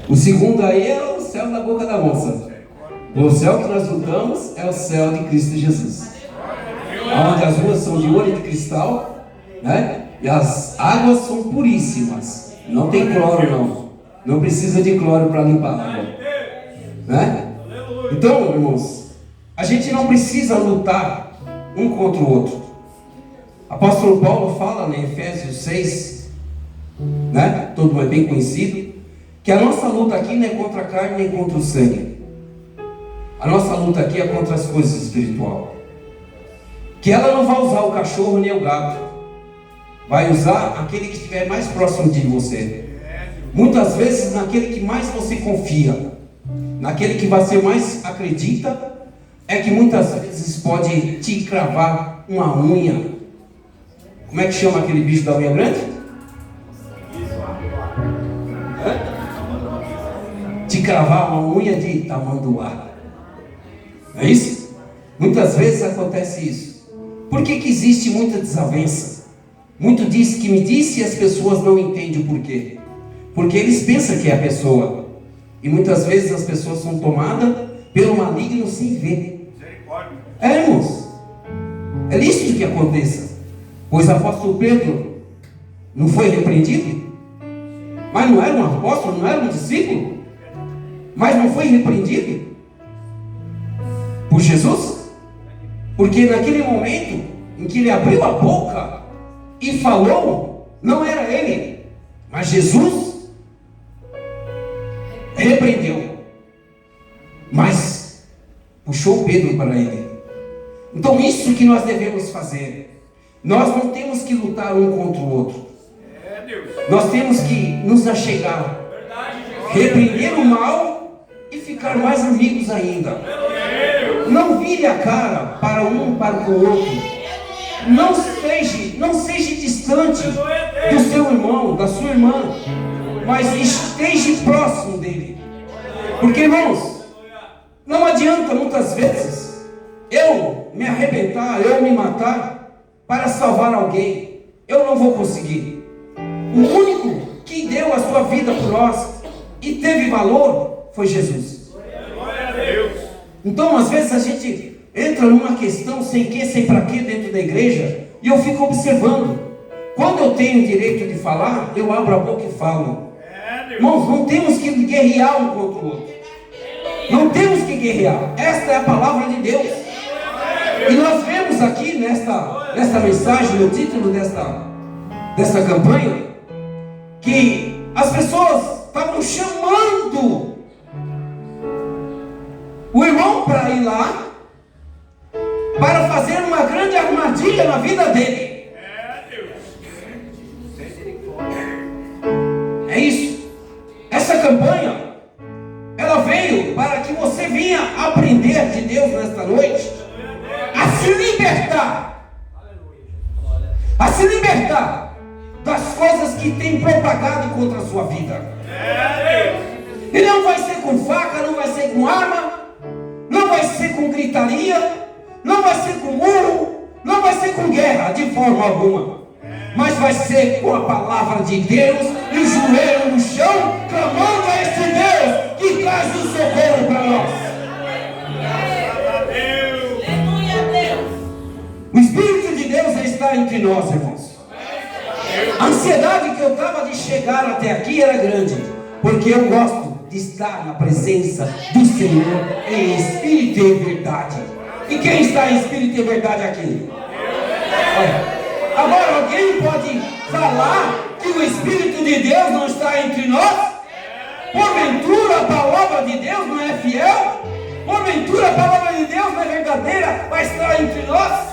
O segundo aí é o céu da boca da onça. O céu que nós lutamos é o céu de Cristo Jesus, onde as ruas são de ouro e de cristal, né? E as águas são puríssimas. Não tem cloro, não. Não precisa de cloro para limpar a água, né? Então, irmãos, a gente não precisa lutar um contra o outro. Apóstolo Paulo fala em Efésios 6, né? Todo mundo é bem conhecido, que a nossa luta aqui não é contra a carne nem contra o sangue. A nossa luta aqui é contra as coisas espirituais. Que ela não vai usar o cachorro nem o gato, vai usar aquele que estiver mais próximo de você. Muitas vezes naquele que mais você confia, naquele que você mais acredita, é que muitas vezes pode te cravar uma unha. Como é que chama aquele bicho da unha grande? Te cravar uma unha de tamanduá. É isso? Muitas vezes acontece isso. Por que existe muita desavença? Muito disse que me disse e as pessoas não entendem o porquê. Porque eles pensam que é a pessoa. E muitas vezes as pessoas são tomadas pelo maligno sem ver. É, irmãos. É isso que aconteça. Pois o apóstolo Pedro não foi repreendido? Mas não era um apóstolo, não era um discípulo? Mas não foi repreendido por Jesus? Porque naquele momento em que ele abriu a boca e falou, não era ele, mas Jesus repreendeu, mas puxou Pedro para ele. Então isso que nós devemos fazer. Nós não temos que lutar um contra o outro. Nós temos que nos achegar, repreender o mal e ficar mais amigos ainda. Não vire a cara para um para o outro. Não seja distante do seu irmão, da sua irmã, mas esteja próximo dele. Porque, irmãos, não adianta muitas vezes eu me arrebentar, eu me matar para salvar alguém. Eu não vou conseguir. O único que deu a sua vida por nós e teve valor foi Jesus. Então, às vezes a gente entra numa questão sem que, sem para quê dentro da igreja, e eu fico observando. Quando eu tenho direito de falar, eu abro a boca e falo. Irmãos, não temos que guerrear um contra o outro. Não temos que guerrear. Esta é a palavra de Deus. E nós vemos aqui nesta mensagem, no título desta campanha, que as pessoas estavam chamando o irmão para ir lá, para fazer uma grande armadilha na vida dele. É isso. Essa campanha, ela veio para que você venha aprender de Deus nesta noite, a se libertar, das coisas que tem propagado contra a sua vida. E não vai ser com faca, não vai ser com arma, não vai ser com gritaria, não vai ser com murro, não vai ser com guerra de forma alguma, mas vai ser com a palavra de Deus e o joelho no chão, clamando a esse Deus que traz o socorro para nós. O Espírito de Deus está entre nós, irmãos. A ansiedade que eu estava de chegar até aqui era grande, porque eu gosto de estar na presença do Senhor em espírito e verdade. E quem está em espírito e verdade aqui? Olha. Agora alguém pode falar que o Espírito de Deus não está entre nós? Porventura a palavra de Deus não é fiel? Porventura a palavra de Deus não é verdadeira? Vai estar entre nós?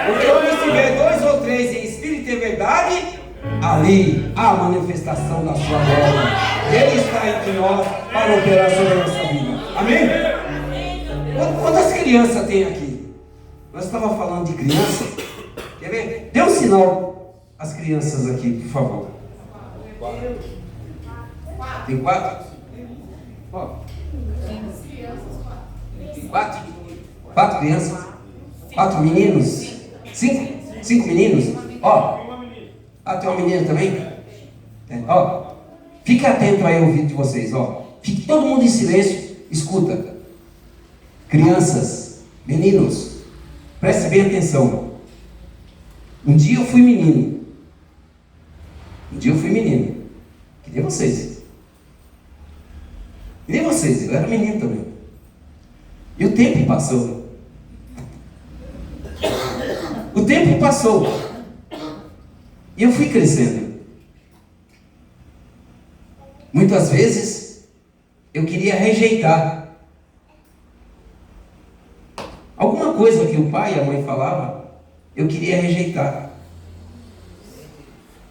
Porque onde estiver 2 ou 3 em espírito e verdade, ali há a manifestação da sua glória. Ele está entre nós para operar sobre a nossa vida. Amém? Quantas crianças tem aqui? Nós estávamos falando de criança. Quer ver? Dê um sinal às crianças aqui, por favor. Tem 4? Ó. Tem 4? 4 crianças? 4 meninos? 5 meninos? Ó. Ah, tem uma menina também? Ó. Fique atento aí ao ouvido de vocês, ó. Fique todo mundo em silêncio, escuta. Crianças, meninos, preste bem atenção. Um dia eu fui menino. Que nem vocês. Eu era menino também. E o tempo passou. E eu fui crescendo. Muitas vezes eu queria rejeitar alguma coisa que o pai e a mãe falavam, eu queria rejeitar.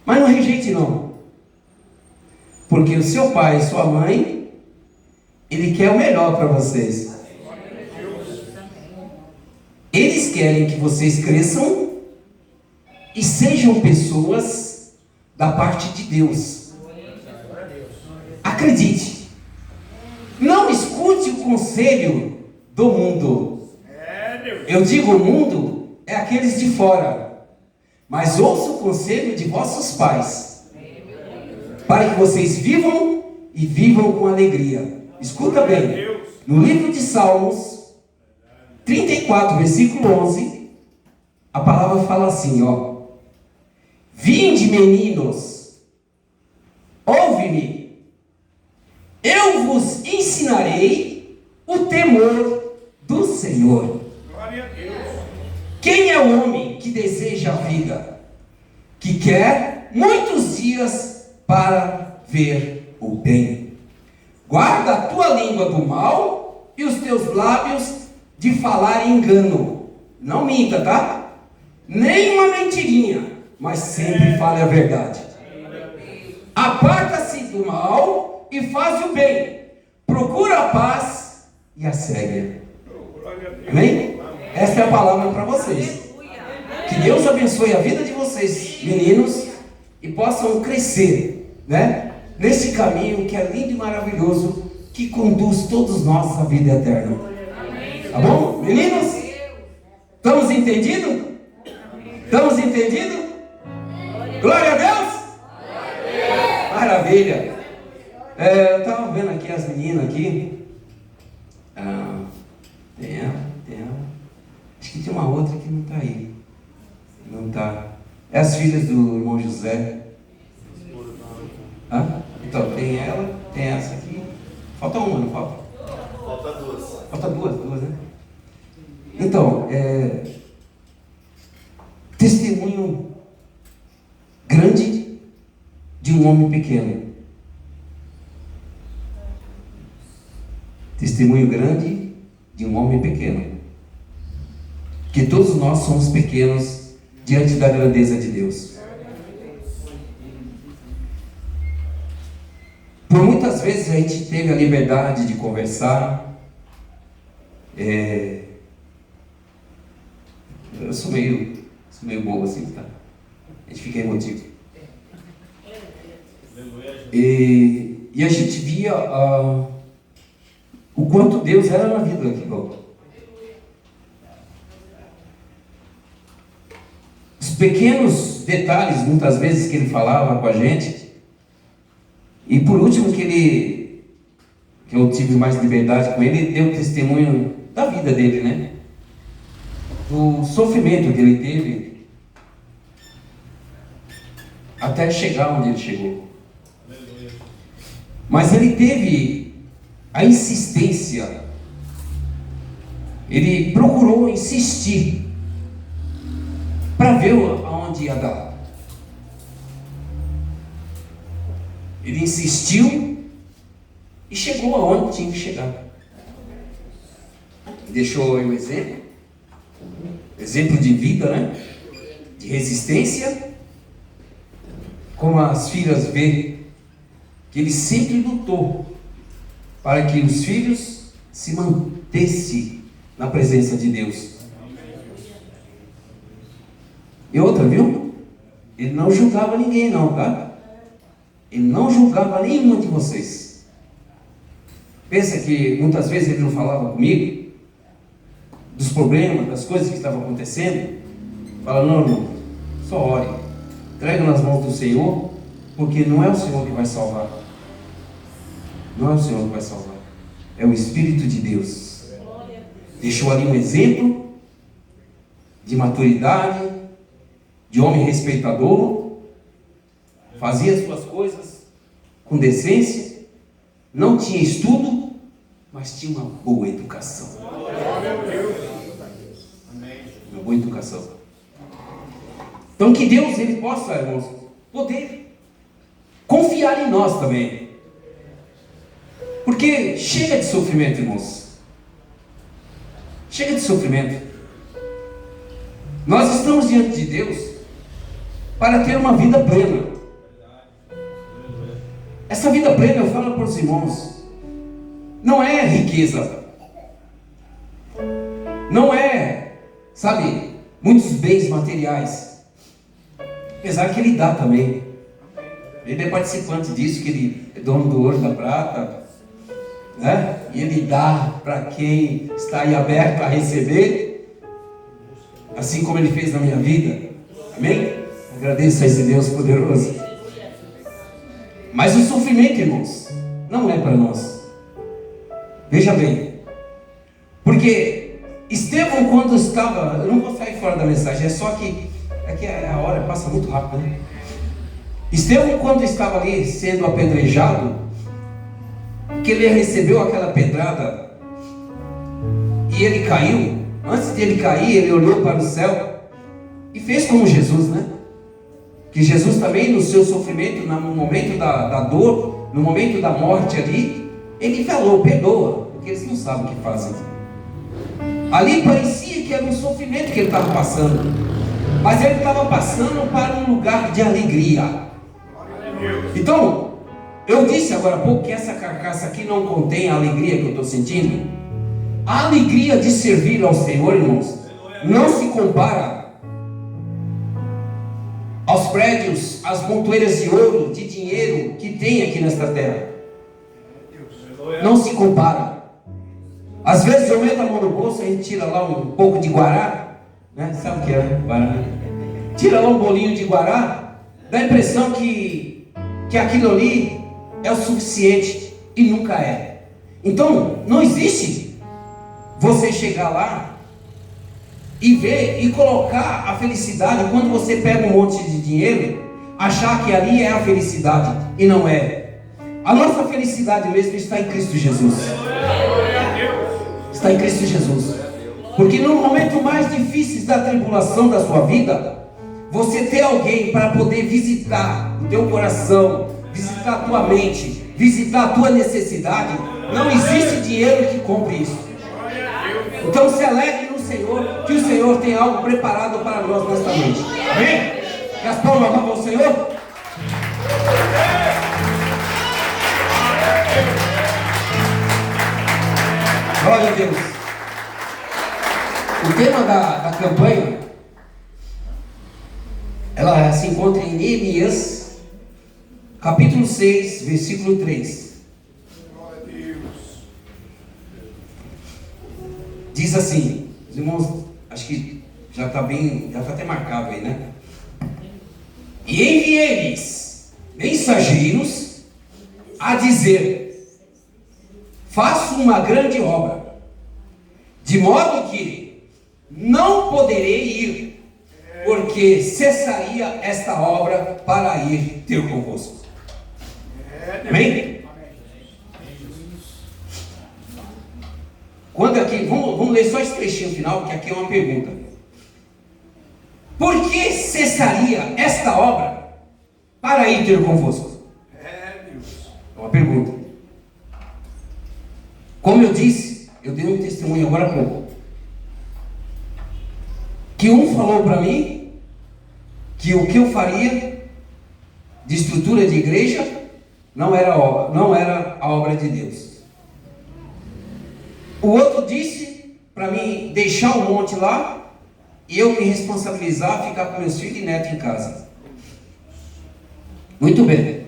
Mas não rejeite não. Porque o seu pai e sua mãe, ele quer o melhor para vocês. Eles querem que vocês cresçam e sejam pessoas da parte de Deus. Acredite. Não escute o conselho do mundo. Eu digo o mundo, é aqueles de fora. Mas ouça o conselho de vossos pais. Para que vocês vivam e vivam com alegria. Escuta bem. No livro de Salmos 34, versículo 11, a palavra fala assim, ó. Vinde, meninos, ouve-me, eu vos ensinarei o temor do Senhor. Glória a Deus. Quem é o homem que deseja a vida, que quer muitos dias para ver o bem? Guarda a tua língua do mal e os teus lábios de falar engano. Não minta, tá? Nem uma mentirinha, mas sempre fale a verdade. Aparta-se do mal e faz o bem. Procura a paz e a segue. Amém? Esta é a palavra para vocês. Que Deus abençoe a vida de vocês, meninos, e possam crescer, né? Nesse caminho que é lindo e maravilhoso, que conduz todos nós à vida eterna. Tá bom, meninos? Estamos entendidos? Estamos entendidos? Glória a Deus! Maravilha! Eu estava vendo aqui as meninas aqui. Tem ela. Acho que tem uma outra que não está aí. Não está. É as filhas do irmão José. Então, tem ela, tem essa aqui. Falta uma, não falta? Falta duas. Falta duas, né? Então, testemunho grande de um homem pequeno. Testemunho grande de um homem pequeno. Que todos nós somos pequenos diante da grandeza de Deus. Por muitas vezes a gente teve a liberdade de conversar. Eu sou meio bobo assim, tá? A gente fica emotivo. E a gente via o quanto Deus era na vida daquilo. Os pequenos detalhes, muitas vezes, que ele falava com a gente. E por último, que eu tive mais liberdade com ele deu testemunho da vida dele, né? Do sofrimento que ele teve até chegar onde ele chegou. Mas ele teve a insistência, ele procurou insistir para ver aonde ia dar. Ele insistiu e chegou aonde tinha que chegar. Deixou aí um exemplo de vida, né? De resistência. Como as filhas vê que ele sempre lutou para que os filhos se mantessem na presença de Deus. E outra, viu? Ele não julgava ninguém não, tá? Ele não julgava nenhuma de vocês. Pensa que muitas vezes ele não falava comigo dos problemas, das coisas que estavam acontecendo. Fala, não, irmão, só ore. Entrega nas mãos do Senhor, porque não é o Senhor que vai salvar. Não é o Senhor que vai salvar. É o Espírito de Deus. Deixou ali um exemplo de maturidade, de homem respeitador, fazia as suas coisas com decência, não tinha estudo, mas tinha uma boa educação. Uma boa educação. Então que Deus ele possa, irmãos, poder confiar em nós também. Porque chega de sofrimento, irmãos. Chega de sofrimento. Nós estamos diante de Deus para ter uma vida plena. Essa vida plena, eu falo para os irmãos, não é riqueza. Não é, sabe, muitos bens materiais. Apesar que Ele dá também. Ele é participante disso, que Ele é dono do ouro e da prata, né? E Ele dá para quem está aí aberto a receber, assim como Ele fez na minha vida. Amém? Agradeço a esse Deus poderoso. Mas o sofrimento, irmãos, não é para nós. Veja bem, porque Estevão, quando estava, eu não vou sair fora da mensagem, é só que a hora passa muito rápido, né? Estevão, quando estava ali sendo apedrejado, que ele recebeu aquela pedrada e ele caiu. Antes de ele cair, ele olhou para o céu e fez como Jesus, né? Que Jesus também, no seu sofrimento, no momento da dor, no momento da morte ali, ele falou: perdoa, porque eles não sabem o que fazem. Ali parecia que era um sofrimento que ele estava passando, mas ele estava passando para um lugar de alegria. Então, eu disse agora há pouco que essa carcaça aqui não contém a alegria que eu estou sentindo. A alegria de servir ao Senhor, irmãos, não se compara aos prédios, às montoeiras de ouro, de dinheiro que tem aqui nesta terra. Não se compara. Às vezes eu meto a mão no bolso, a gente tira lá um pouco de guará, né? Sabe o que é guará? Tira lá um bolinho de guará, dá a impressão que aquilo ali é o suficiente, e nunca é. Então, não existe você chegar lá e ver e colocar a felicidade, quando você pega um monte de dinheiro, achar que ali é a felicidade, e não é. A nossa felicidade mesmo está em Cristo Jesus. Está em Cristo Jesus. Porque no momento mais difícil da tribulação da sua vida, você ter alguém para poder visitar o teu coração, visitar a tua mente, visitar a tua necessidade, não existe dinheiro que compre isso. Então se alegre no Senhor, que o Senhor tem algo preparado para nós nesta noite. Amém? E as palmas vão ao Senhor. Glória a Deus. O tema da campanha, ela se encontra em Neemias, capítulo 6, versículo 3. Diz assim, os irmãos, acho que já está até marcado aí, né? E enviei-lhes mensageiros a dizer: faço uma grande obra, de modo que não poderei ir, porque cessaria esta obra para ir ter convosco. Amém? Quando aqui, vamos ler só esse trechinho final, porque aqui é uma pergunta. Por que cessaria esta obra para ir ter convosco? É uma pergunta. Como eu disse, eu dei um testemunho agora há pouco, que um falou para mim que o que eu faria de estrutura de igreja não era a obra de Deus. O outro disse para mim deixar o monte lá e eu me responsabilizar, ficar com meus filhos e netos em casa. Muito bem.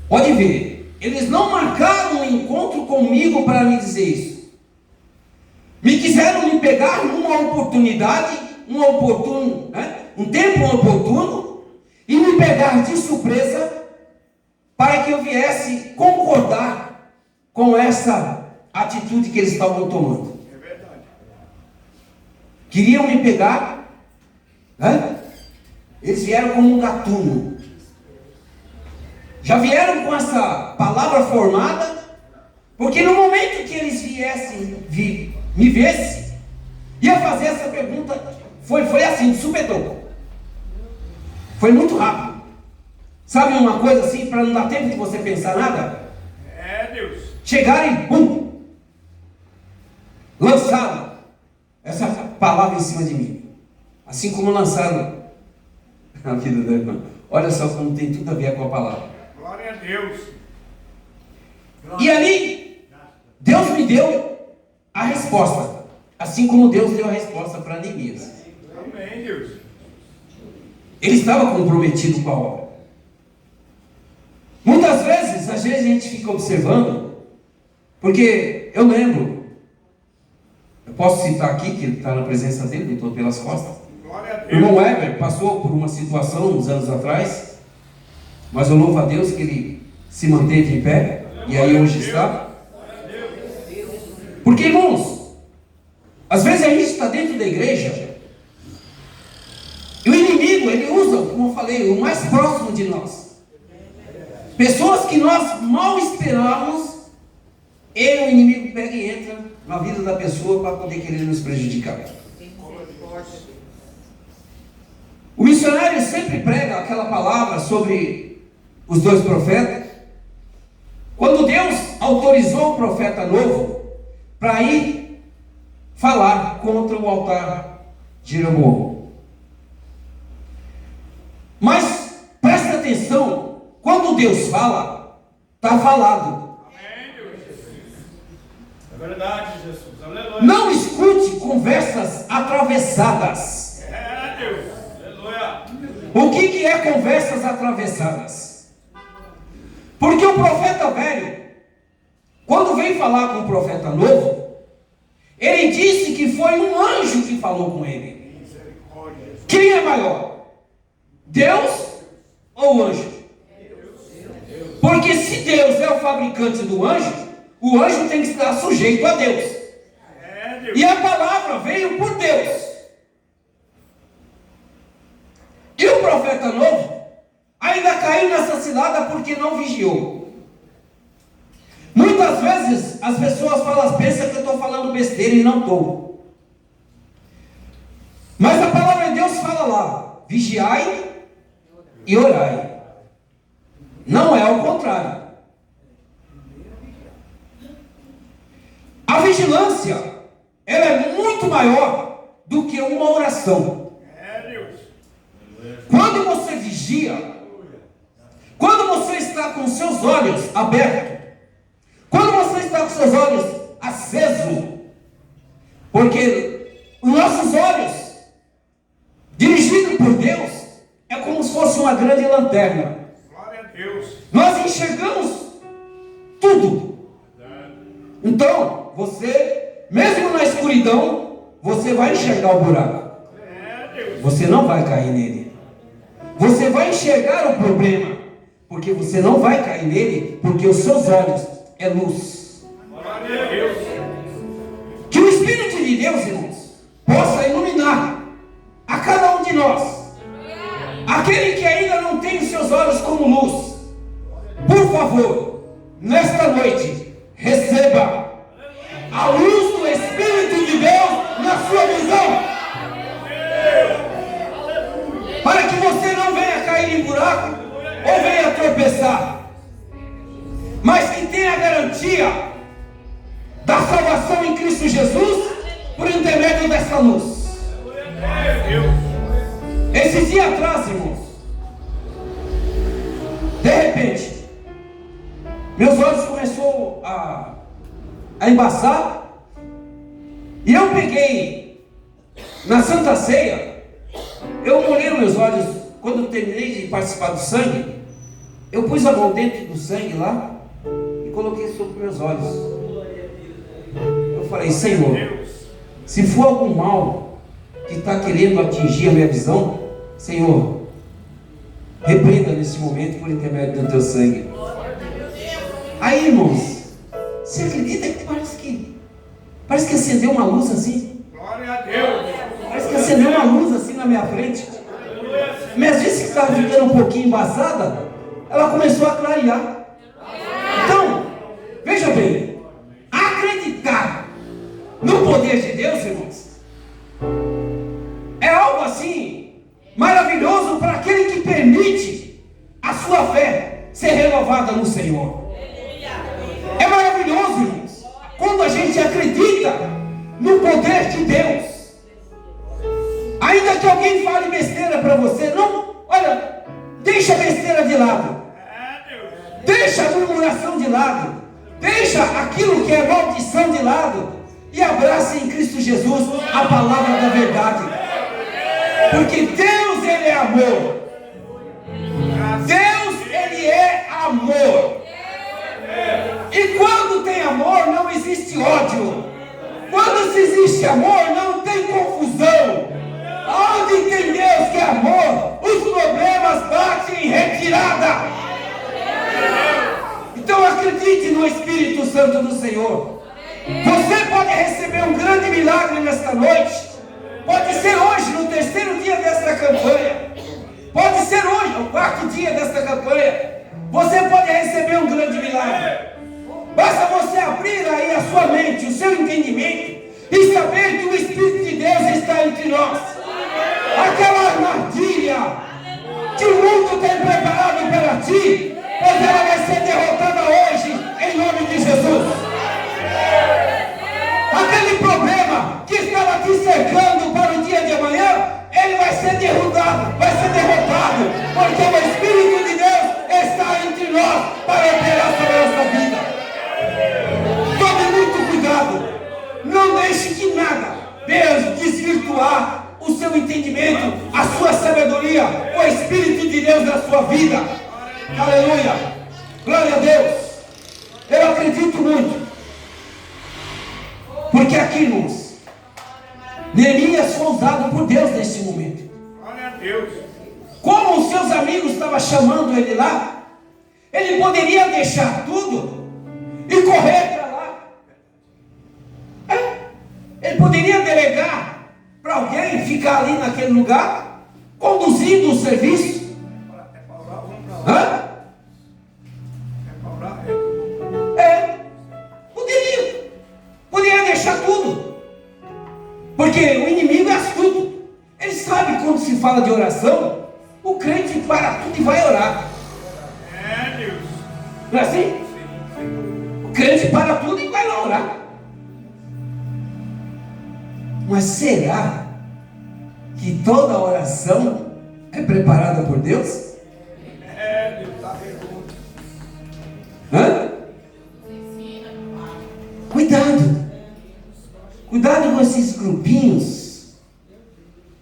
Pode ver, eles não marcaram um encontro comigo para me dizer isso. Me quiseram me pegar numa oportunidade, um tempo oportuno, e me pegar de surpresa para que eu viesse concordar com essa atitude que eles estavam tomando. É verdade. Queriam me pegar, né? Eles vieram como um gatuno. Já vieram com essa palavra formada, porque no momento que eles viessem, me vissem, ia fazer essa pergunta, foi assim, de supetão. Foi muito rápido. Sabe uma coisa assim, para não dar tempo de você pensar nada? É, Deus. Chegaram e bum! Lançaram essa palavra em cima de mim. Assim como lançaram a vida da irmã. Olha só como tem tudo a ver com a palavra. Glória a Deus. E ali, Deus me deu a resposta. Assim como Deus deu a resposta para Neemias. Amém, Deus. Ele estava comprometido com a obra. Muitas vezes, às vezes a gente fica observando, porque eu lembro, eu posso citar aqui, que ele está na presença dele, não estou pelas costas. Glória a O Deus. irmão Weber passou por uma situação uns anos atrás, mas eu louvo a Deus que ele se manteve em pé, e aí hoje está. Porque, irmãos, às vezes a gente está dentro da igreja, e o inimigo, ele usa, como eu falei, o mais próximo de nós. Pessoas que nós mal esperamos, o inimigo pega e entra na vida da pessoa para poder querer nos prejudicar. O missionário sempre prega aquela palavra sobre os dois profetas. Quando Deus autorizou o profeta novo para ir falar contra o altar de Jeroboão. Mas preste atenção, quando Deus fala, está falado. Amém, Deus. É verdade, Jesus. Aleluia. Não escute conversas atravessadas. É, Deus. Aleluia. O que é conversas atravessadas? Porque o profeta velho, quando vem falar com o profeta novo, ele disse que foi um anjo que falou com ele. Quem é maior? Deus ou o anjo? Porque se Deus é o fabricante do anjo, o anjo tem que estar sujeito a Deus. É, Deus. E a palavra veio por Deus. E o profeta novo ainda caiu nessa cilada porque não vigiou. Muitas vezes as pessoas pensam que eu estou falando besteira e não estou. Mas a palavra de Deus fala lá: vigiai e orai. Não é ao contrário. A vigilância, ela é muito maior do que uma oração. É, Deus. Quando você vigia, quando você está com seus olhos abertos, quando você está com seus olhos acesos, porque os nossos olhos, dirigidos por Deus, é como se fosse uma grande lanterna. Glória a Deus. Nós enxergamos tudo. Então, você, mesmo na escuridão, você vai enxergar o buraco. É, Deus. Você não vai cair nele. Você vai enxergar o problema, porque você não vai cair nele, porque os seus olhos é luz. Glória a Deus. Que o Espírito de Deus, irmãos, possa iluminar a cada um de nós. Aquele que ainda não tem os seus olhos como luz, por favor, nesta noite, receba a luz do Espírito de Deus na sua visão, para que você não venha cair em buraco ou venha tropeçar, mas que tenha a garantia da salvação em Cristo Jesus por intermédio dessa luz. Esses dias atrás, irmãos, de repente, meus olhos começaram a embaçar, e eu peguei na Santa Ceia, eu molhei meus olhos. Quando eu terminei de participar do sangue, eu pus a mão dentro do sangue lá e coloquei sobre meus olhos. Eu falei: Senhor, se for algum mal que está querendo atingir a minha visão, Senhor, repreenda nesse momento por intermédio do teu sangue. Aí, irmãos, Você acredita que parece que acendeu uma luz assim? Glória a Deus. Parece que acendeu uma luz assim na minha frente. Mas disse que estava ficando um pouquinho embaçada, ela começou a clarear. Então, veja bem, acreditar no poder de Deus, irmãos, é algo assim maravilhoso para aquele que permite a sua fé ser renovada no Senhor. É maravilhoso, irmãos, quando a gente acredita no poder de Deus. Ainda que alguém fale besteira para você, não, olha, deixa a besteira de lado, deixa a murmuração de lado, deixa aquilo que é maldição de lado e abrace em Cristo Jesus a palavra da verdade, porque Deus, Ele é amor. Deus, Ele é amor. E quando tem amor, não existe ódio. Quando se existe amor, não tem confusão. Onde tem Deus que é amor, os problemas batem em retirada. Então acredite no Espírito Santo do Senhor. Você pode receber um grande milagre nesta noite. Pode ser hoje, no terceiro dia desta campanha. Pode ser hoje, no quarto dia desta campanha. Você pode receber um grande milagre. Basta você abrir aí a sua mente, o seu entendimento e saber que o Espírito de Deus está entre nós. Aquela armadilha que o mundo tem preparado para ti, pois ela vai ser derrotada hoje, em nome de Jesus. Aquele problema que estava te cercando para o dia de amanhã, ele vai ser derrotado, porque o Espírito de Deus está entre nós para operar sobre a nossa vida. Tome muito cuidado, não deixe que nada venha desvirtuar o seu entendimento, a sua sabedoria, o Espírito de Deus na sua vida. Aleluia, glória a Deus. Eu acredito muito, porque aqui, irmãos, Neemias foi usado por Deus nesse momento. Glória a Deus. Como os seus amigos estavam chamando ele lá, ele poderia deixar tudo e correr para lá. Ele poderia delegar para alguém ficar ali naquele lugar, conduzindo o serviço. Poderia deixar tudo, porque o inimigo é astuto. Ele sabe quando se fala de oração, o crente para tudo e vai orar. Não é assim? O crente para tudo e vai lá orar. Mas será que toda oração é preparada por Deus? Cuidado com esses grupinhos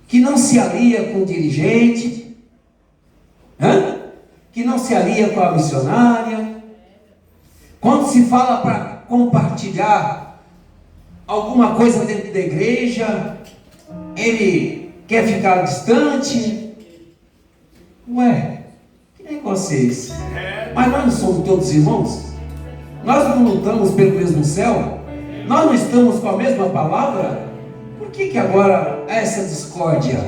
que não se alia com o dirigente, que não se alia com a missionária. Quando se fala para compartilhar alguma coisa dentro da igreja, ele quer ficar distante. Ué, que negócio é esse? Mas nós não somos todos irmãos? Nós não lutamos pelo mesmo céu? Nós não estamos com a mesma palavra? Por que agora essa discórdia?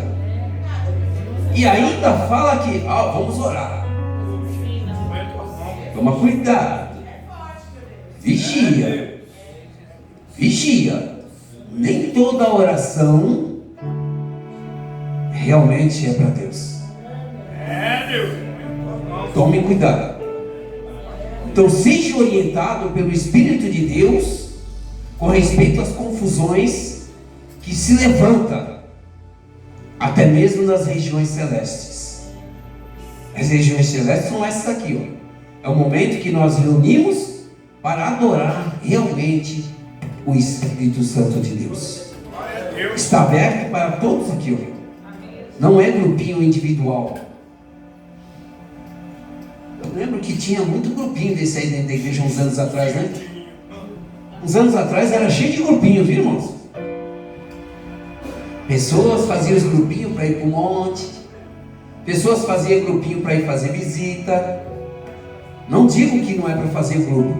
E ainda fala que, vamos orar. Toma cuidado. Vigia. Nem toda oração realmente é para Deus. Tome cuidado. Então seja orientado pelo Espírito de Deus com respeito às confusões que se levantam até mesmo nas regiões celestes. As regiões celestes são essas aqui, ó. É o momento que nós reunimos para adorar realmente o Espírito Santo de Deus. Está aberto para todos aqui, ó. Não é grupinho individual. Eu lembro que tinha muito grupinho desse aí dentro da igreja uns anos atrás, né? Uns anos atrás era cheio de grupinhos, viu, irmãos? Pessoas faziam os grupinhos para ir para o monte. Pessoas faziam grupinho para ir fazer visita. Não digo que não é para fazer grupo,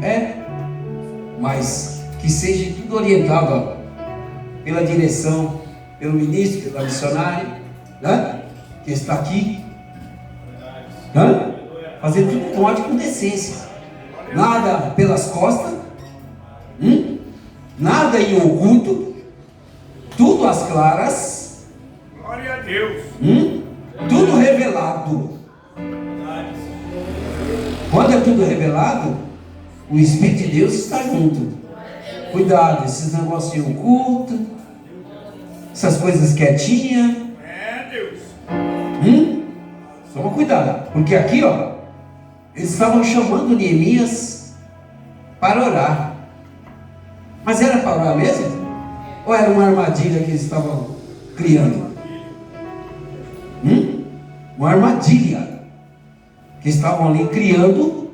mas que seja tudo orientado, ó, pela direção, pelo ministro, pela missionária, né? Que está aqui, né? Fazer tudo com ordem e com decência, nada pelas costas, nada em oculto, tudo às claras, Glória a Deus. Tudo revelado. Quando é tudo revelado, o Espírito de Deus está junto. Cuidado, esses negocinhos ocultos, essas coisas quietinhas. É Deus. Toma cuidado, porque aqui, ó, eles estavam chamando Neemias para orar. Mas era para orar mesmo? Ou era uma armadilha que eles estavam criando? Uma armadilha que estavam ali criando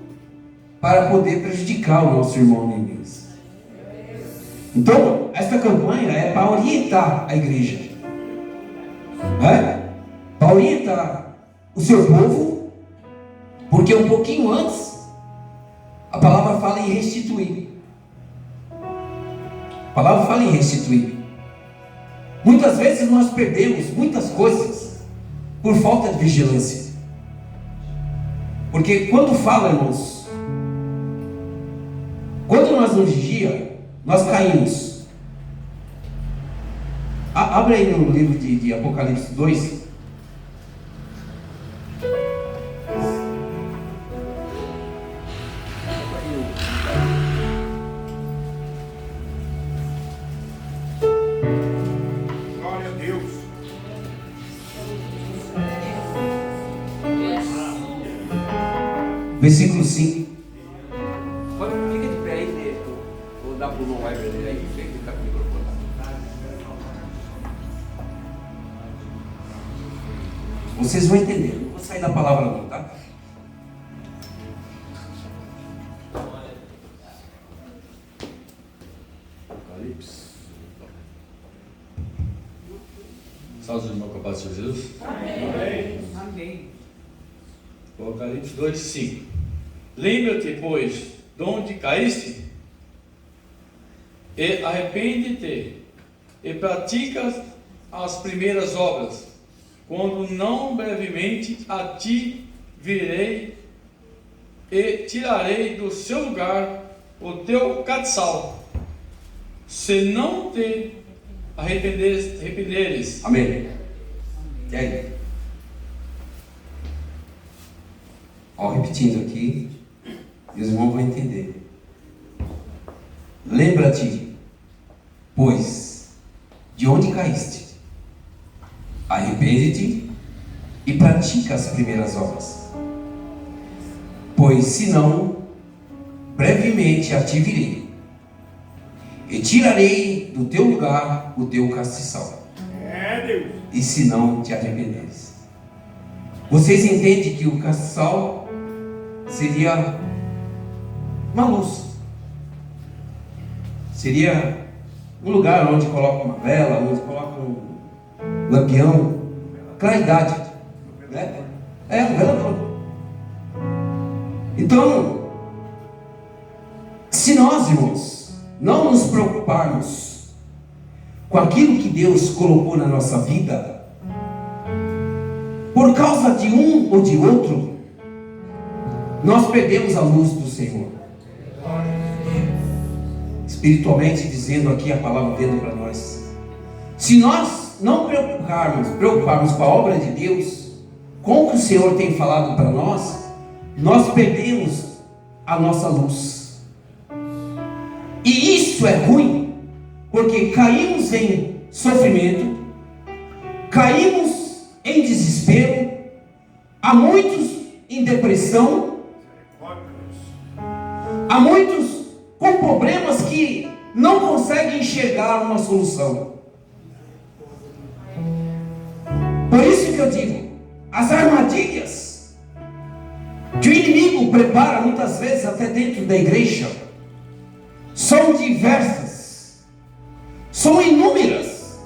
para poder prejudicar o nosso irmão Neemias. Então, esta campanha é para orientar a igreja, para orientar o seu povo, porque um pouquinho antes a palavra fala em restituir. A palavra fala em restituir. Muitas vezes nós perdemos muitas coisas por falta de vigilância. Porque quando fala, irmãos, quando nós não vigiamos, nós caímos. Abre aí no livro de Apocalipse 2. Glória a Deus. Versículo 5. Fica de pé aí, vou dar para o João Weber aí, que está com o microfone. Vocês vão entender, não vou sair da palavra não, tá? Apocalipse. Salve os irmãos com a paz de Jesus. Amém. Amém. Apocalipse 2, 5. Lembra-te, pois, de onde caíste, e arrepende-te, e pratica as primeiras obras, quando não brevemente a ti virei, e tirarei do seu lugar o teu castiçal, se não te arrependeres. Amém. E aí? Ó, repetindo aqui, e os irmãos vão entender. Lembra-te, pois, de onde caíste, arrepende-te e pratica as primeiras obras, pois senão brevemente a ti virei e tirarei do teu lugar o teu castiçal, É Deus. e se não te arrependeres. Vocês entendem que o castiçal seria uma luz, seria um lugar onde coloca uma vela, onde coloca um lampião, claridade, né? É um velador. Então, se nós, irmãos, não nos preocuparmos com aquilo que Deus colocou na nossa vida, por causa de um ou de outro, nós perdemos a luz do Senhor. Espiritualmente dizendo aqui, a palavra vindo para nós. Se nós não preocuparmos com a obra de Deus, com o que o Senhor tem falado para nós, nós perdemos a nossa luz. E isso é ruim, porque caímos em sofrimento, caímos em desespero, há muitos em depressão, há muitos com problemas que não conseguem enxergar uma solução. Por isso que eu digo, as armadilhas que o inimigo prepara muitas vezes até dentro da igreja são diversas, são inúmeras,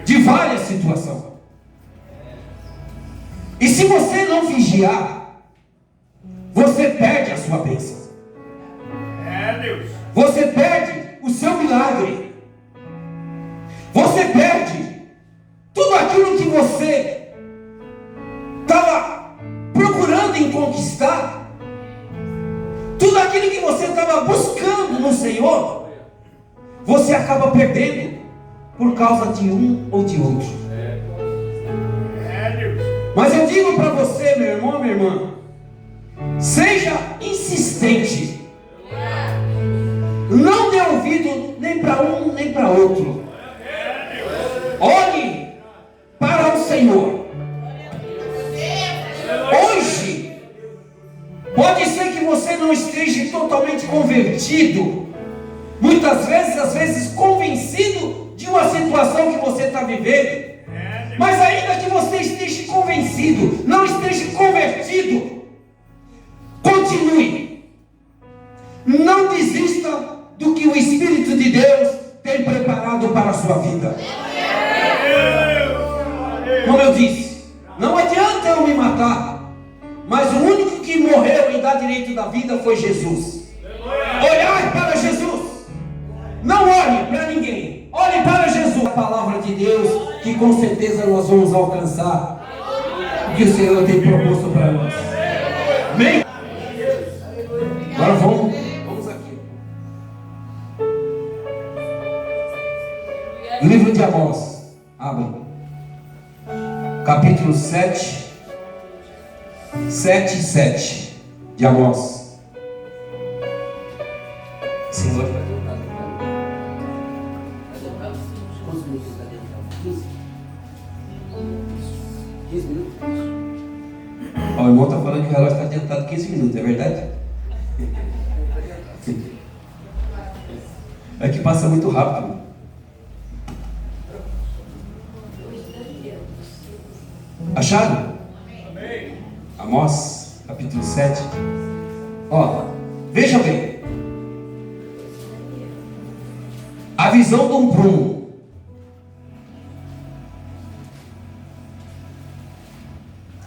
de várias situações. E se você não vigiar, você perde a sua bênção. É Deus. Você perde o seu milagre. Você perde tudo aquilo que você estava procurando em conquistar. Tudo aquilo que você estava buscando no Senhor, você acaba perdendo por causa de um ou de outro. Mas eu digo para você, meu irmão, minha irmã, seja insistente. Não dê ouvido nem para um nem para outro. Olhe para o Senhor. Hoje, pode ser que você não esteja totalmente convertido. Muitas vezes, às vezes, convencido de uma situação que você está vivendo. Mas ainda que você esteja convencido, não esteja convertido, continue. Não desista do que o Espírito de Deus tem preparado para a sua vida. Como eu disse, não adianta eu me matar, mas o único que morreu e dá direito da vida foi Jesus. Olhar para Jesus. Não olhe para ninguém. Olhe para Jesus. A palavra de Deus, que com certeza nós vamos alcançar o que o Senhor tem proposto para nós. Amém? Agora vamos aqui. Livro de Amós. Abre. Capítulo 7 e 7 de Amós. Senhor, o irmão está falando que o relógio está adiantado 15 minutos, é verdade? É que passa muito rápido. Acharam? Amós, capítulo 7. Ó, veja bem. A visão de um prumo.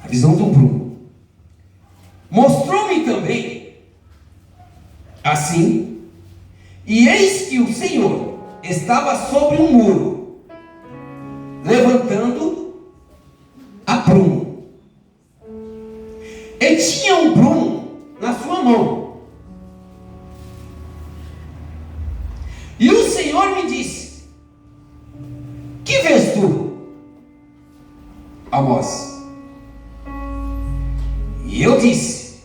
A visão de um prumo. Mostrou-me também, assim, e eis que o Senhor estava sobre um muro, levantando a prumo. E tinha um prumo na sua mão. E o Senhor me disse: que vês tu, Amós? E eu disse: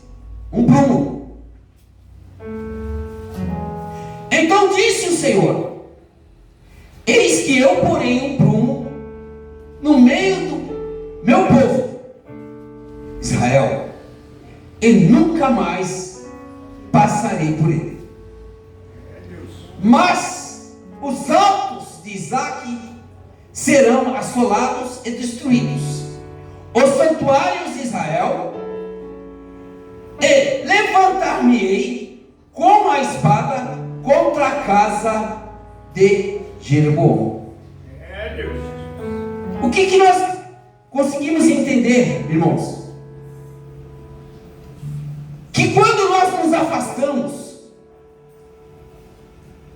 um prumo. Então disse o Senhor: eis que eu porei um prumo no meio do meu povo, Israel, e nunca mais passarei por ele. Mas os altos de Isaque serão assolados e destruídos, os santuários de Israel, e levantar-me-ei com a espada contra a casa de Jeroboão. O que nós conseguimos entender, irmãos? Que quando nós nos afastamos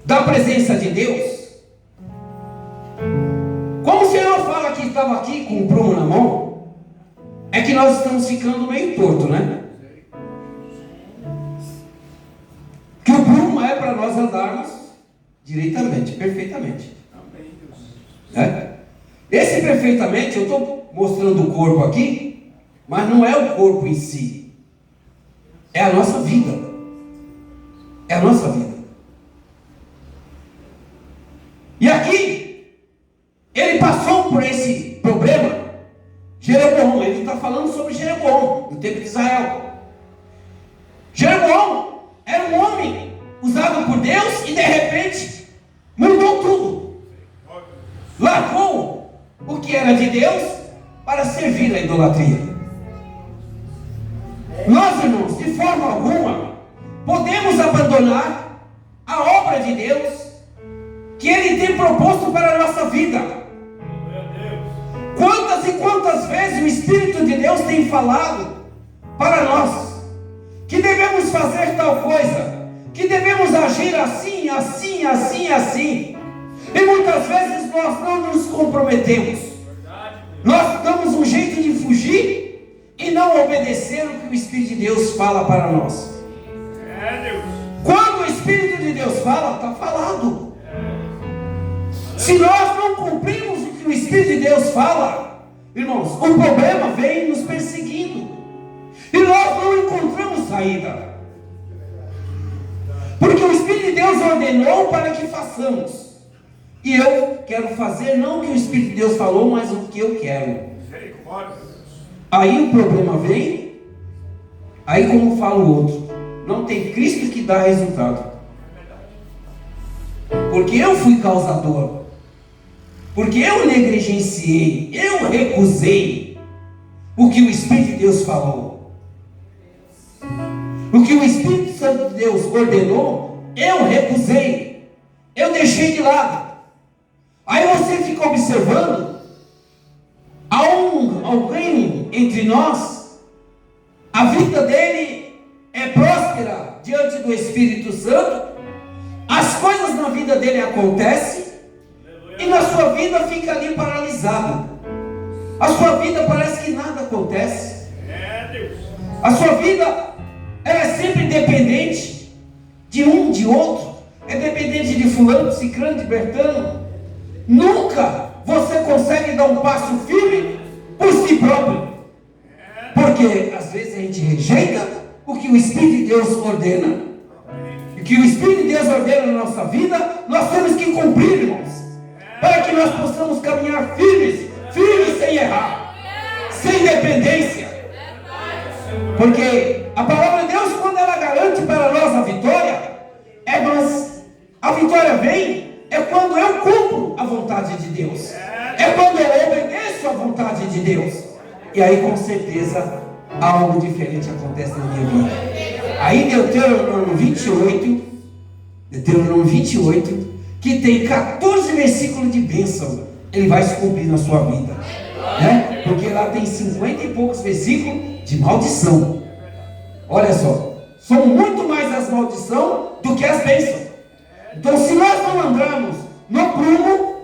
da presença de Deus, como o Senhor fala que estava aqui com o prumo na mão, é que nós estamos ficando meio torto, né? Que o prumo é para nós andarmos direitamente, perfeitamente. Esse perfeitamente, eu estou mostrando o corpo aqui, mas não é o corpo em si, é a nossa vida. É a nossa vida. E aqui, ele passou por esse problema. Jeroboão, ele está falando sobre Jeroboão, no tempo de Israel. Jeroboão era um homem usado por Deus e de repente mudou tudo. Largou o que era de Deus para servir a idolatria. Nós, irmãos, de forma alguma podemos abandonar a obra de Deus que Ele tem proposto para a nossa vida. Quantas e quantas vezes o Espírito de Deus tem falado para nós que devemos fazer tal coisa, que devemos agir assim, assim, assim, assim. E muitas vezes nós não nos comprometemos. Nós damos um jeito de fugir e não obedecer o que o Espírito de Deus fala para nós. Quando o Espírito de Deus fala, está falado. Se nós não cumprimos o que o Espírito de Deus fala, irmãos, o problema vem nos perseguindo. E nós não encontramos saída. Porque o Espírito de Deus ordenou para que façamos. E eu quero fazer não o que o Espírito de Deus falou, mas o que eu quero. Aí o problema vem. Aí, como fala o outro, não tem Cristo que dá resultado. Porque eu fui causador. Porque eu negligenciei. Eu recusei o que o Espírito de Deus falou. O que o Espírito Santo de Deus ordenou, eu recusei. Eu deixei de lado. Aí você fica observando, há alguém entre nós, a vida dele é próspera diante do Espírito Santo, as coisas na vida dele acontecem, e na sua vida fica ali paralisada. A sua vida parece que nada acontece. A sua vida ela é sempre dependente de um, de outro, é dependente de fulano, de ciclano, de bertano. Nunca você consegue dar um passo firme por si próprio. Porque às vezes a gente rejeita o que o Espírito de Deus ordena. E o que o Espírito de Deus ordena na nossa vida, nós temos que cumprir, irmãos. Para que nós possamos caminhar firmes, firmes sem errar, sem dependência. Porque a palavra de Deus, quando ela garante para nós a vitória, mas a vitória vem é quando eu cumpro a vontade de Deus. É quando eu obedeço a vontade de Deus. E aí com certeza algo diferente acontece na minha vida. Aí Deuteronômio 28, que tem 14 versículos de bênção, ele vai se cumprir na sua vida, né? Porque lá tem 50 e poucos versículos de maldição. Olha só, são muito mais as maldições do que as bênçãos. Então, se nós não andarmos no prumo,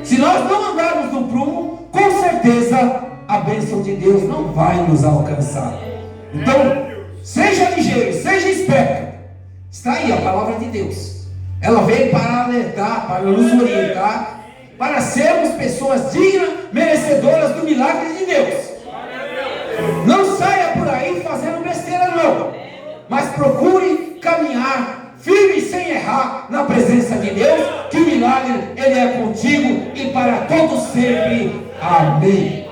se nós não andarmos no prumo, com certeza a bênção de Deus não vai nos alcançar. Então, seja ligeiro, seja esperto. Está aí a palavra de Deus. Ela veio para alertar, para nos orientar, para sermos pessoas dignas, merecedoras do milagre de Deus. Não saia por aí fazendo besteira, não. Mas procure caminhar firme sem errar na presença de Deus, que o milagre ele é contigo e para todos sempre. Amém.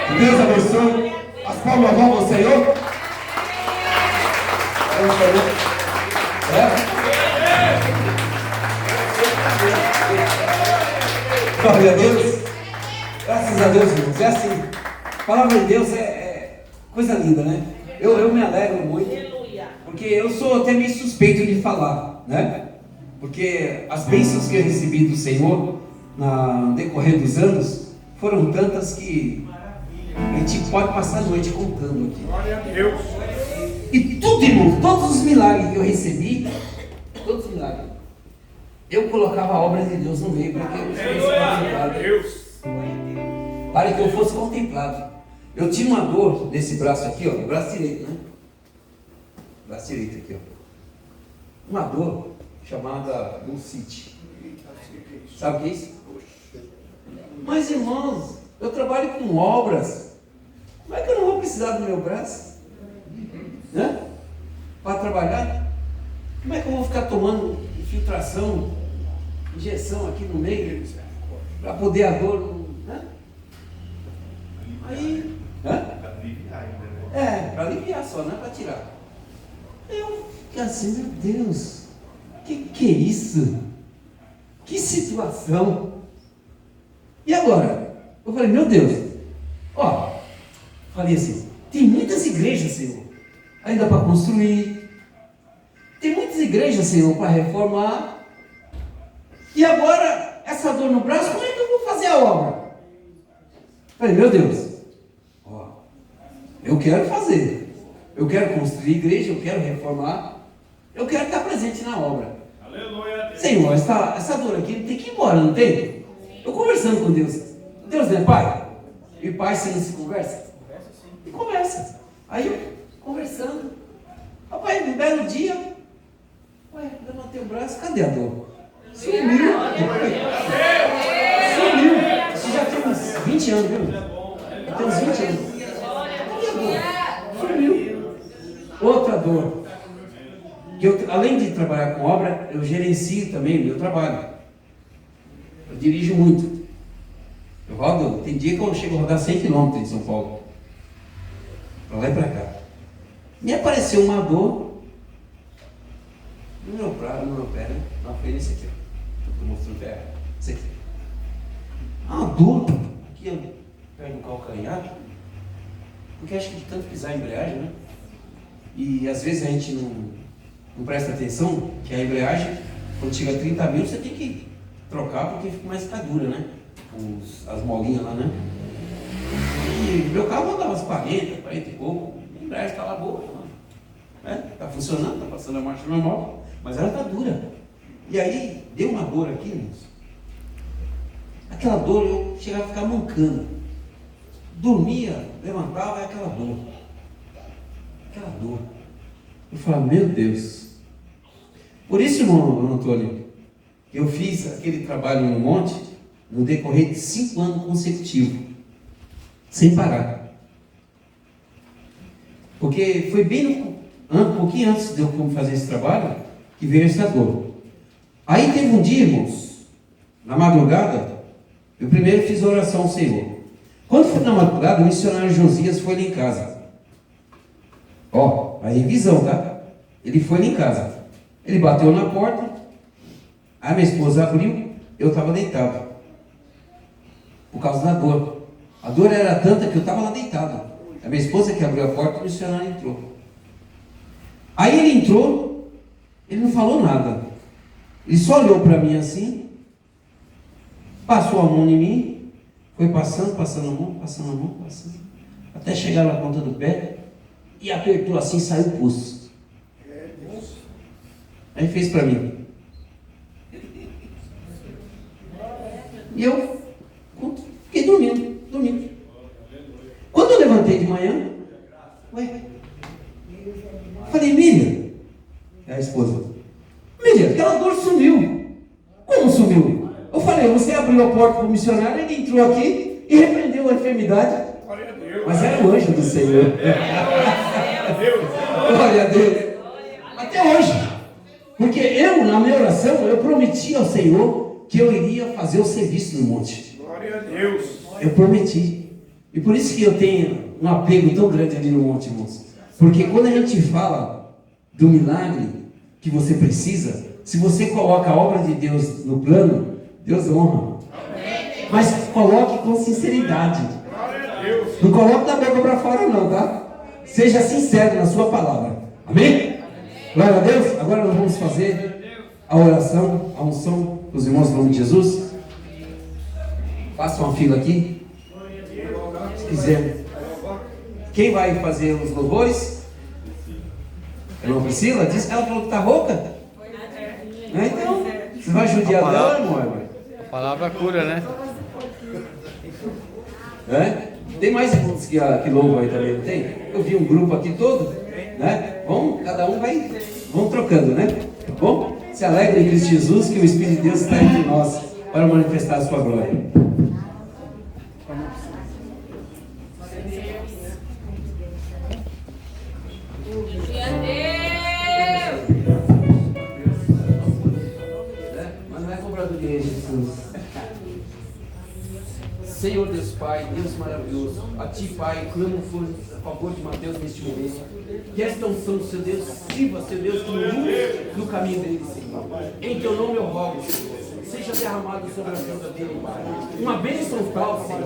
Que Deus abençoe. As palmas vão ao Senhor. Glória a Deus. Graças a Deus, irmãos. É assim. A palavra de Deus é coisa linda, né? Eu me alegro muito. Porque eu sou até meio suspeito de falar, né? Porque as bênçãos que eu recebi do Senhor no decorrer dos anos foram tantas que a gente pode passar a noite contando aqui. Glória a Deus. E tudo, irmão, todos os milagres que eu recebi, todos os milagres, eu colocava a obra de Deus no meio para que eu fosse contemplado. Para que eu fosse contemplado. Eu tinha uma dor nesse braço aqui, ó, no braço direito, né? Braço direito aqui, ó. Uma dor chamada bursite. Sabe o que é isso? Mas, irmãos, eu trabalho com obras. Como é que eu não vou precisar do meu braço? Né? Para trabalhar? Como é que eu vou ficar tomando infiltração, injeção aqui no meio, para poder a dor? Né? Aí, para aliviar só, não é para tirar. Eu fiquei assim, meu Deus, que é isso? Que situação? E agora? Eu falei, meu Deus, falei assim, tem muitas igrejas, Senhor, ainda para construir, tem muitas igrejas, Senhor, para reformar, e agora, essa dor no braço, como é que eu vou fazer a obra? Falei, meu Deus, eu quero fazer, eu quero construir igreja, eu quero reformar, eu quero estar presente na obra. Aleluia. Senhor, essa dor aqui tem que ir embora, não tem? Eu conversando com Deus. Deus não é pai? E pai você não se conversa? E conversa. Aí eu conversando. Rapaz, um belo dia, ué, levantei o braço, cadê a dor? Sumiu. Sumiu. Isso já tem uns 20 anos, viu? Já tem uns 20 anos. Cadê a dor? Sumiu. Outra dor. Que eu, além de trabalhar com obra, eu gerencio também o meu trabalho. Eu dirijo muito. Eu rodo, tem dia que eu chego a rodar 100 km em São Paulo. Pra lá e pra cá. Me apareceu uma dor no meu prato, no meu pé, né? Não, foi esse aqui, ó. Estou mostrando o pé. Esse aqui. Uma dor aqui, ó, perto do calcanhar. Porque acho que de tanto pisar a embreagem, né? E às vezes a gente não presta atenção que a embreagem, quando chega a 30 mil, você tem que trocar porque começa a ficar dura, né? As molinhas lá, né? E meu carro andava uns 40 e pouco. A embreagem está lá boa, né? Está funcionando, está passando a marcha normal, mas ela está dura. E aí, deu uma dor aqui, moço. Aquela dor, eu chegava a ficar mancando. Dormia, levantava, é aquela dor. Aquela dor. Eu falava, meu Deus. Por isso, irmão Antônio, eu fiz aquele trabalho no monte no decorrer de 5 anos consecutivos, sem parar. Porque foi bem um pouquinho antes de eu fazer esse trabalho que veio essa dor. Aí teve um dia, irmãos, na madrugada, eu primeiro fiz a oração ao Senhor. Quando foi na madrugada, o missionário Josias foi lá em casa. Ó, a revisão, tá? Ele foi lá em casa. Ele bateu na porta, a minha esposa abriu, eu estava deitado. Por causa da dor. A dor era tanta que eu estava lá deitado. A minha esposa que abriu a porta, o missionário entrou. Aí ele entrou, ele não falou nada. Ele só olhou para mim assim, passou a mão em mim, foi passando a mão, até chegar na ponta do pé, e apertou assim, saiu o pulso. Aí fez para mim. E eu fiquei dormindo. Quando eu levantei de manhã, falei, Miriam, é a esposa, Miriam, aquela dor sumiu. Como sumiu? Eu falei, você abriu a porta para o missionário, ele entrou aqui e repreendeu a enfermidade. Mas era o anjo do Senhor. Glória a Deus. Até hoje. Porque eu, na minha oração, eu prometi ao Senhor que eu iria fazer o serviço no monte. Glória a Deus. Eu prometi. E por isso que eu tenho um apego tão grande ali no monte, irmãos. Porque quando a gente fala do milagre que você precisa, se você coloca a obra de Deus no plano, Deus honra. Mas coloque com sinceridade. Não coloque da boca para fora não, tá? Seja sincero na sua palavra. Amém? Glória a Deus. Agora nós vamos fazer a oração, a unção dos irmãos no nome de Jesus. Faça uma fila aqui. Se quiser. Quem vai fazer os louvores? É a Priscila? Ela falou que está rouca. Então, você vai judiar dela, irmão? A palavra cura, né? Tem mais irmãos que louvam aí também, não tem? Eu vi um grupo aqui todo, né? Cada um vai, vamos trocando, né? Tá bom? Se alegra em Cristo Jesus, que o Espírito de Deus está entre nós para manifestar a sua glória. Mas não é cobrador de Jesus. Senhor Deus Pai, Deus maravilhoso, a Ti Pai, clamo a favor de Mateus neste momento, que esta unção do Seu Deus sirva, Seu Deus, como luz no caminho dele, Senhor. Em Teu nome eu rogo, Senhor, seja derramado sobre a vida dele, Pai, uma bênção tal, Senhor,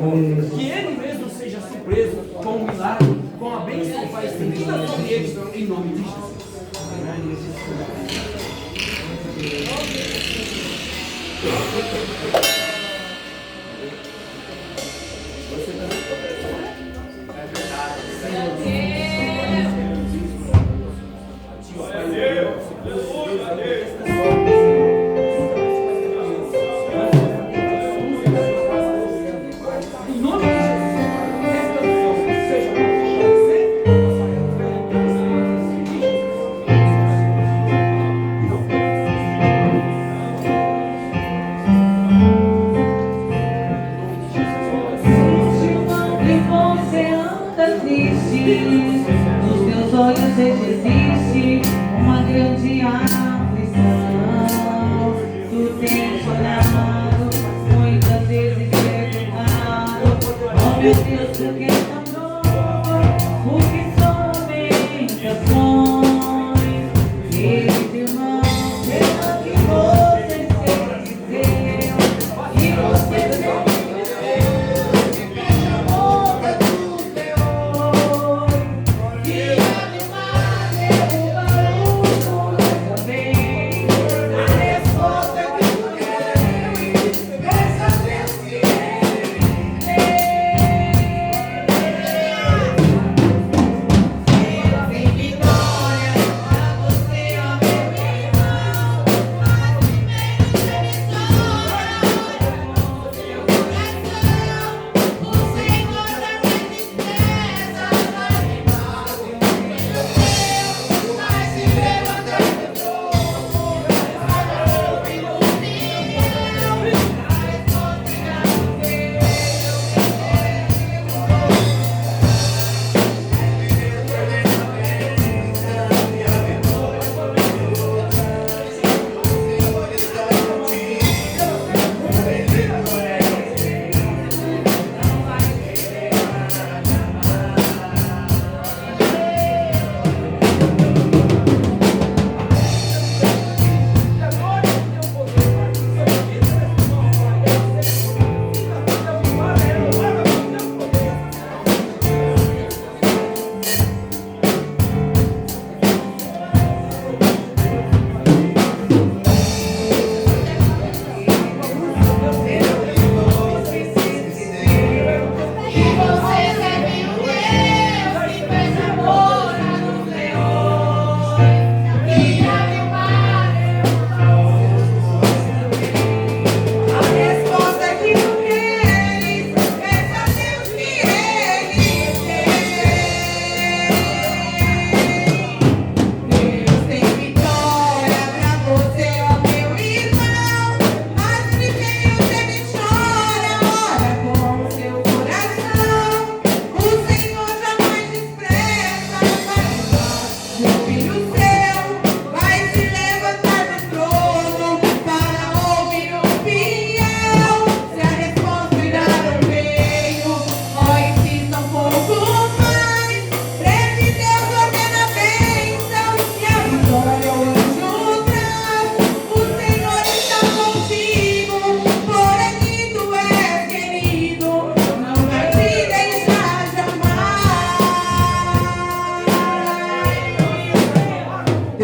que ele mesmo seja surpreso com o milagre, com a bênção, Pai, estendida sobre ele, em nome de Jesus.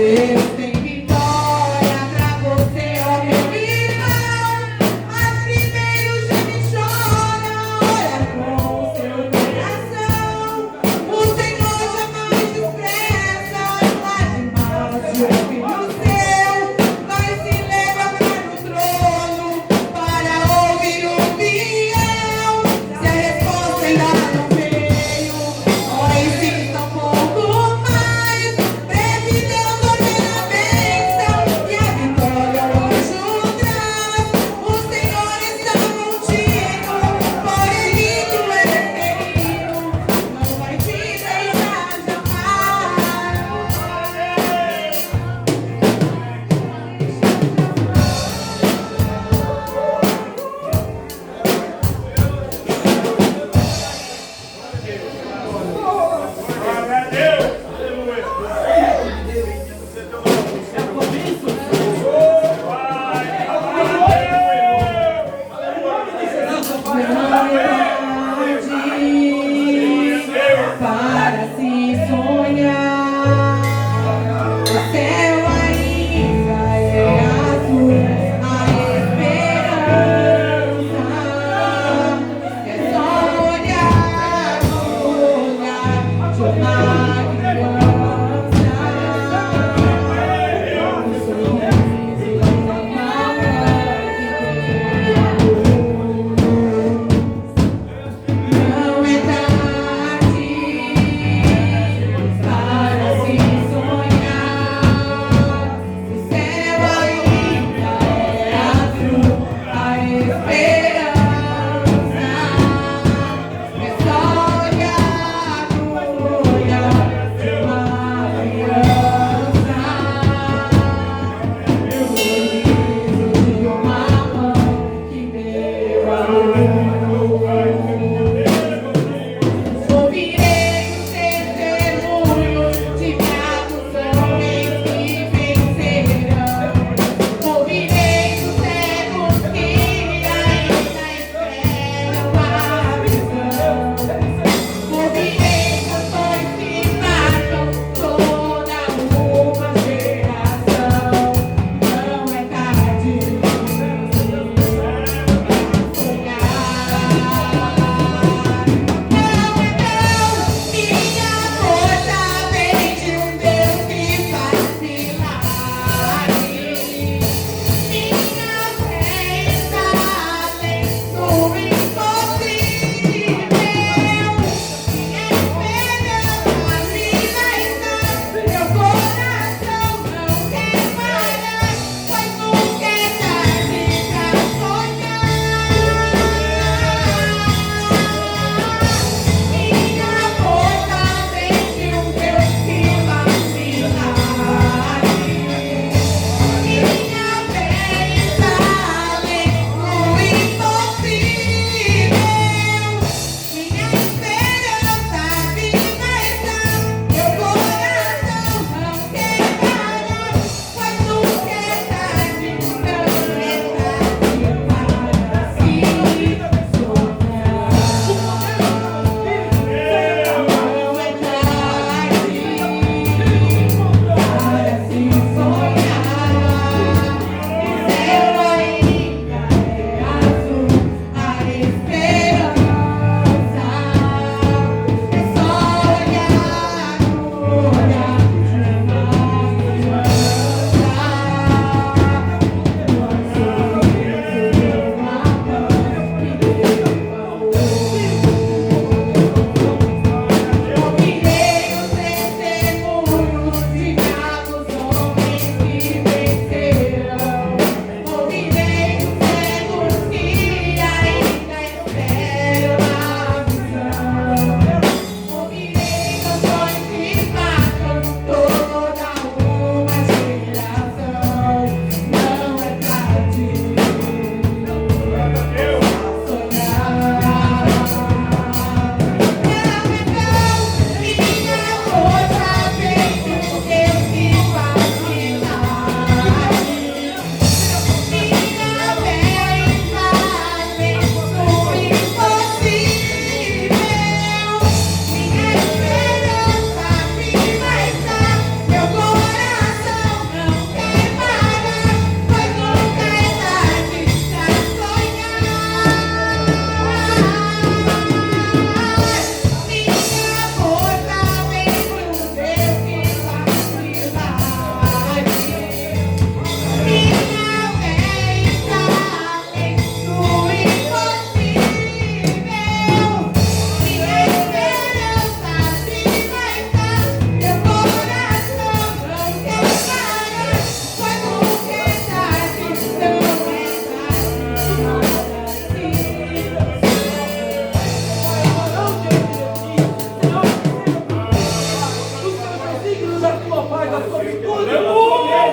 Deus tem vitória pra você, ó meu irmão. Mas primeiro geme e chora, olha com o seu coração. O Senhor jamais despreza as lágrimas de um filho seu, mas se levantar no trono para ouvir o fiel. Se a resposta ainda não veio, ó, insista um pouco mais. Breve Deus ordenará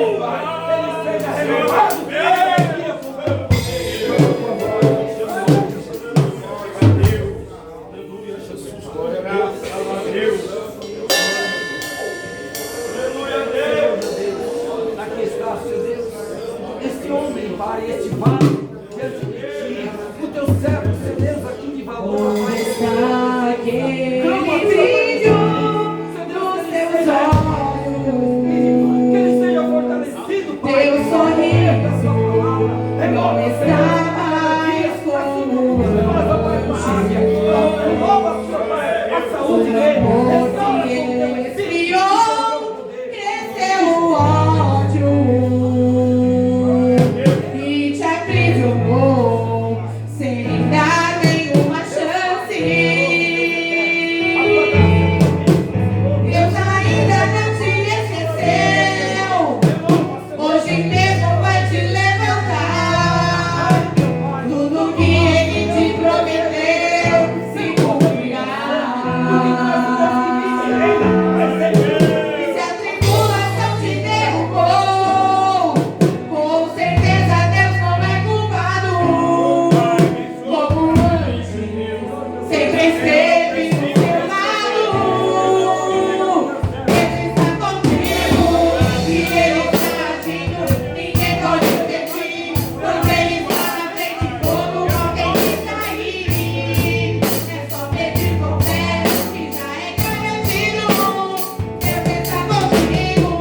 dele, Pai. Ele seja renovado cada dia por aqui está, Senhor Deus, esse homem, Pai, este vaso, diante de ti, o teu servo, Senhor Deus, aqui de valor, Pai. Está aquele brilho nos teus olhos. Que ele seja fortalecido, Pai. Teu sorriso da sua palavra. não está mais como Renova, Pai, a paz. Renova, Senhor, Pai, a saúde dele. Restaura porque com teu espírito. esfriou, cresceu o ódio e te aprisionou sem dar nenhuma chance. Deus ainda não te esqueceu. Hoje mesmo vai te levantar. Tudo que Ele te prometeu se cumprirá. Se a tribulação te derrubou, com certeza Deus não é culpado. Como anjo, sempre esteve do seu lado. Ele está contigo e Ele está agindo. Ninguém pode impedir. Quando Ele está na frente, todo mundo tem que sair. É só pedir com fé que já é garantido. Deus está contigo.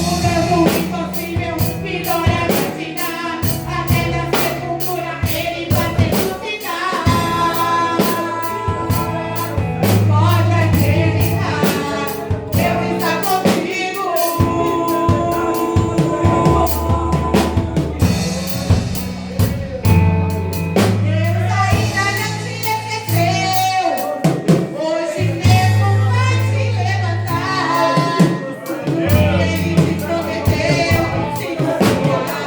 O mesmo impossível, vitória vai te dar. Até na sepultura Ele vai ressuscitar. Pode acreditar, Deus está contigo. Deus ainda não te esqueceu. Hoje mesmo vai te levantar. Ele te prometeu se cumprirá.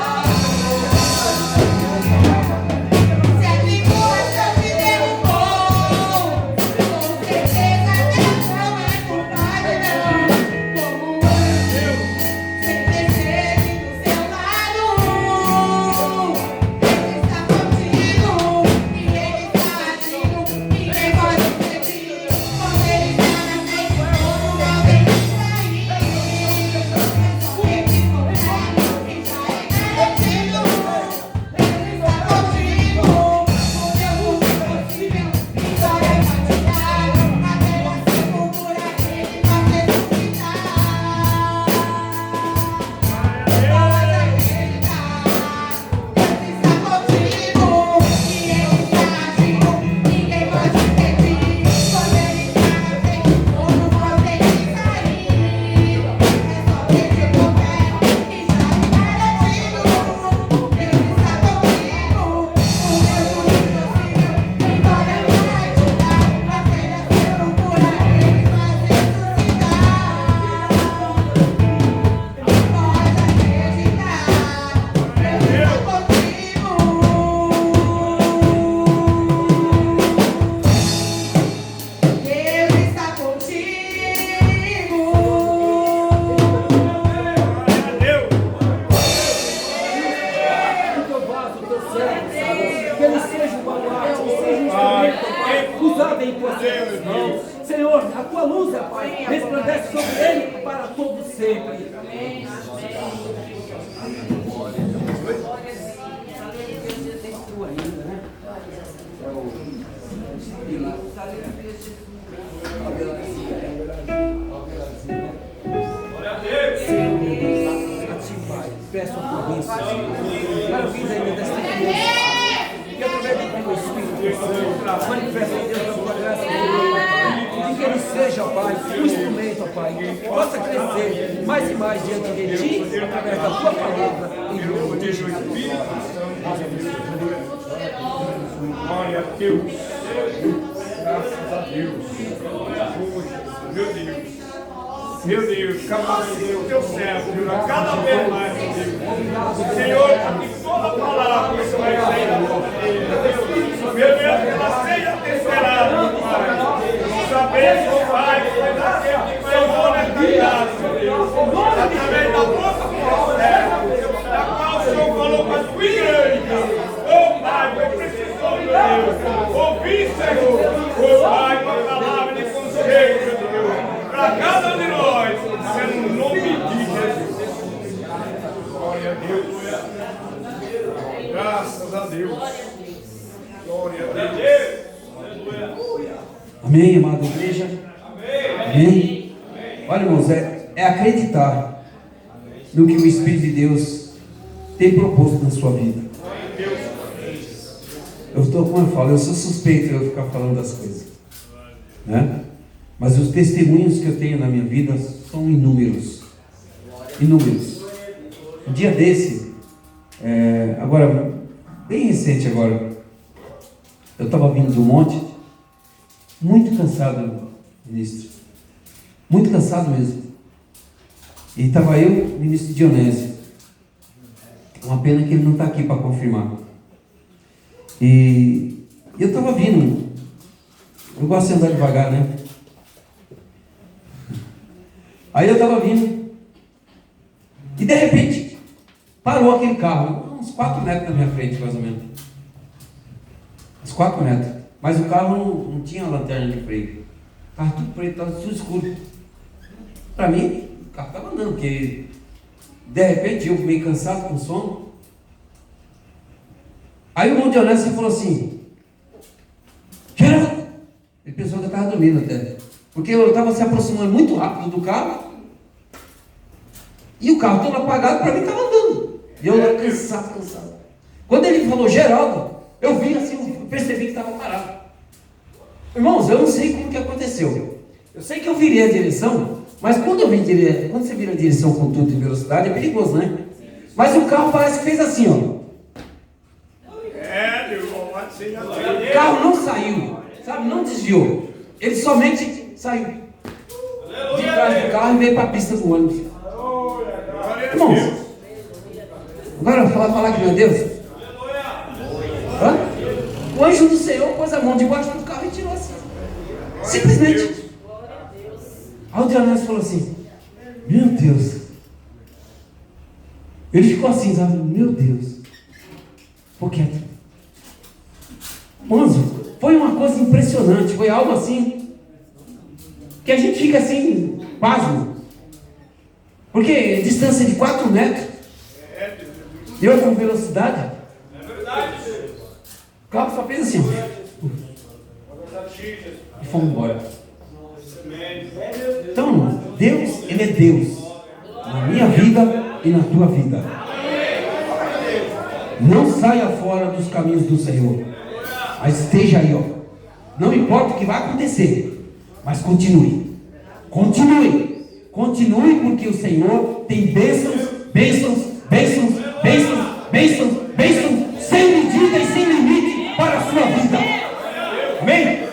Se a tribulação te derrubou, com certeza Deus não é culpado, não. Como anjo, sempre esteve do seu lado. Ele está contigo e Ele está agindo. Ninguém pode impedir. Quando Ele está na frente, todo mundo tem que sair. É só pedir com fé que já é garantido. Ele está contigo. O Deus impossível, vitória vai te dar. Até na sepultura Ele vai ressuscitar. Pode acreditar, Deus está contigo e Ele está agindo. Ninguém pode impedir. Quando Ele está na frente, todo mundo tem que sair. É só pedir com fé que já é garantido. Deus está contigo. O Deus impossível, vitória vai te dar. Até na sepultura Ele vai ressuscitar. Pode acreditar, Deus está contigo. O teu vaso, o teu servo, Senhor, que ele seja um baluarte, que seja um instrumento, Pai, usado em tuas santas mãos. Senhor, a tua luz, Pai, resplandece sobre ele para todo sempre. A ti, Pai, peço a tua bênção, Senhor, para a vida ainda desta criança, que através do teu Espírito Santo, manifesta, Deus, a tua graça e Pai, e que ele seja, Pai, um instrumento, Pai, que possa crescer mais e mais diante de ti, através da tua palavra, em nome de Jesus. Glória a Deus. Graças a Deus. Meu Deus. Meu Deus, cada vez o teu servo, cada vez mais, meu Deus. Senhor, que toda palavra que vai sair da boca dele, meu Deus, que ela seja temperada, meu Pai. Sabendo, Pai, que vai nascer de seu nome é cuidado, meu Deus. Através da boca do teu servo. Graças a Deus. Glória a Deus. Amém, amada igreja? Amém? Olha, irmãos, é acreditar no que o Espírito de Deus tem proposto na sua vida. Como eu falo, eu sou suspeito de eu ficar falando das coisas, né? Mas os testemunhos que eu tenho na minha vida são inúmeros. Inúmeros. Um dia desse, agora, bem recente agora, eu estava vindo do monte, muito cansado, ministro. Muito cansado mesmo. E estava eu, ministro Dionésio. Uma pena que ele não está aqui para confirmar. E eu estava vindo. Eu gosto de andar devagar, né? Aí eu estava vindo. E de repente, parou aquele carro. Uns 4 metros na minha frente, mais ou menos. Uns 4 metros. Mas o carro não tinha lanterna de freio. Estava tudo preto, estava tudo escuro. Para mim, o carro estava andando, porque de repente eu meio cansado, com sono. Aí o irmão Dionésio falou assim: Geraldo! Ele pensou que eu estava dormindo até. Porque eu estava se aproximando muito rápido do carro. E o carro todo apagado, para mim estava andando. E eu era cansado. Quando ele falou Geraldo, eu vi assim, eu percebi que estava parado. Irmãos, eu não sei como que aconteceu. Eu sei que eu virei a direção, mas quando você vira a direção com tudo em velocidade, é perigoso, né? Mas o carro parece que fez assim, ó. O carro não saiu, sabe? Não desviou. Ele somente saiu de trás do carro e veio para a pista do ônibus. Irmãos, agora falar que meu Deus. Hã? O anjo do Senhor pôs a mão debaixo do carro e tirou assim. Simplesmente. Aí o Dionésio falou assim: meu Deus. Ele ficou assim, sabe? Meu Deus. Ficou quieto. Manso, foi uma coisa impressionante. Foi algo assim que a gente fica assim, pasmo. Porque distância de 4 metros. Eu com velocidade. O carro só fez assim. E fomos embora. Então, Deus, Ele é Deus. Na minha vida e na tua vida. Não saia fora dos caminhos do Senhor. Mas esteja aí, ó. Não importa o que vai acontecer. Mas continue. Continue. Continue, porque o Senhor tem bênçãos, bênçãos, bênçãos, bênçãos, bênçãos, bênçãos, sem medida e sem limite para a sua vida. Amém?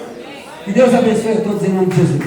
Que Deus abençoe a todos em nome de Jesus.